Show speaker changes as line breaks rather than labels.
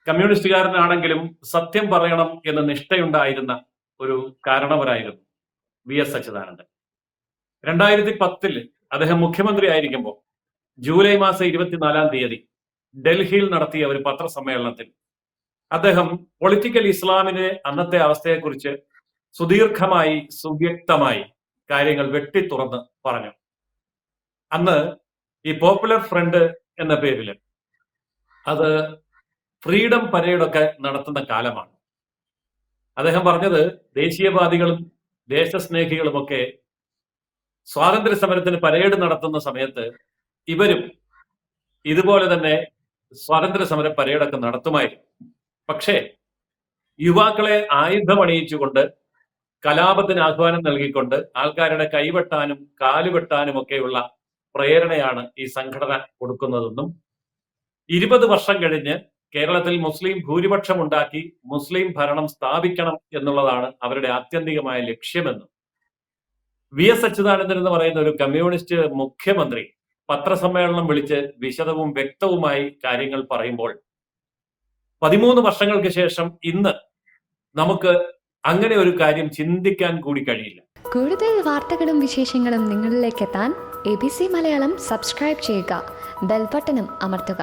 കമ്മ്യൂണിസ്റ്റുകാരനാണെങ്കിലും സത്യം പറയണം എന്ന നിഷ്ഠയുണ്ടായിരുന്ന ഒരു കാരണവരായിരുന്നു വി.എസ്. അച്യുതാനന്ദൻ. 2010 അദ്ദേഹം മുഖ്യമന്ത്രി ആയിരിക്കുമ്പോൾ ജൂലൈ മാസം 24 തീയതി ഡൽഹിയിൽ നടത്തിയ ഒരു പത്രസമ്മേളനത്തിൽ അദ്ദേഹം പൊളിറ്റിക്കൽ ഇസ്ലാമിന്റെ അന്നത്തെ അവസ്ഥയെക്കുറിച്ച് സുദീർഘമായി സുവ്യക്തമായി കാര്യങ്ങൾ വെട്ടിത്തുറന്ന് പറഞ്ഞു. അന്ന് ഈ പോപ്പുലർ ഫ്രണ്ട് എന്ന പേരിൽ അത് ഫ്രീഡം പരേഡൊക്കെ നടത്തുന്ന കാലമാണ്. അദ്ദേഹം പറഞ്ഞത് ദേശീയവാദികളും ദേശസ്നേഹികളുമൊക്കെ സ്വാതന്ത്ര്യ സമരത്തിന് പരേഡ് നടത്തുന്ന സമയത്ത് ഇവരും ഇതുപോലെ തന്നെ സ്വാതന്ത്ര്യ സമര പരേഡൊക്കെ നടത്തുമായിരുന്നു. പക്ഷേ യുവാക്കളെ ആയുധമണിയിച്ചുകൊണ്ട് കലാപത്തിന് ആഹ്വാനം നൽകിക്കൊണ്ട് ആൾക്കാരുടെ കൈവെട്ടാനും കാലുവെട്ടാനും ഒക്കെയുള്ള പ്രേരണയാണ് ഈ സംഘടന കൊടുക്കുന്നതെന്നും 20 വർഷം കഴിഞ്ഞ് കേരളത്തിൽ മുസ്ലിം ഭൂരിപക്ഷം ഉണ്ടാക്കി മുസ്ലിം ഭരണം സ്ഥാപിക്കണം എന്നുള്ളതാണ് അവരുടെ ആത്യന്തികമായ ലക്ഷ്യമെന്നും വി.എസ്. അച്യുതാനന്ദൻ എന്ന് പറയുന്ന ഒരു കമ്മ്യൂണിസ്റ്റ് മുഖ്യമന്ത്രി പത്രസമ്മേളനം വിളിച്ച് വിശദവും വ്യക്തവുമായി കാര്യങ്ങൾ പറയുമ്പോൾ 13 വർഷങ്ങൾക്ക് ശേഷം ഇന്ന് നമുക്ക് അങ്ങനെ ഒരു കാര്യം ചിന്തിക്കാൻ കൂടി കഴിയില്ല.
കൂടുതൽ വാർത്തകളും വിശേഷങ്ങളും നിങ്ങളിലേക്ക് എത്താൻ ABC മലയാളം സബ്സ്ക്രൈബ് ചെയ്യുക, ബെൽ ബട്ടണും അമർത്തുക.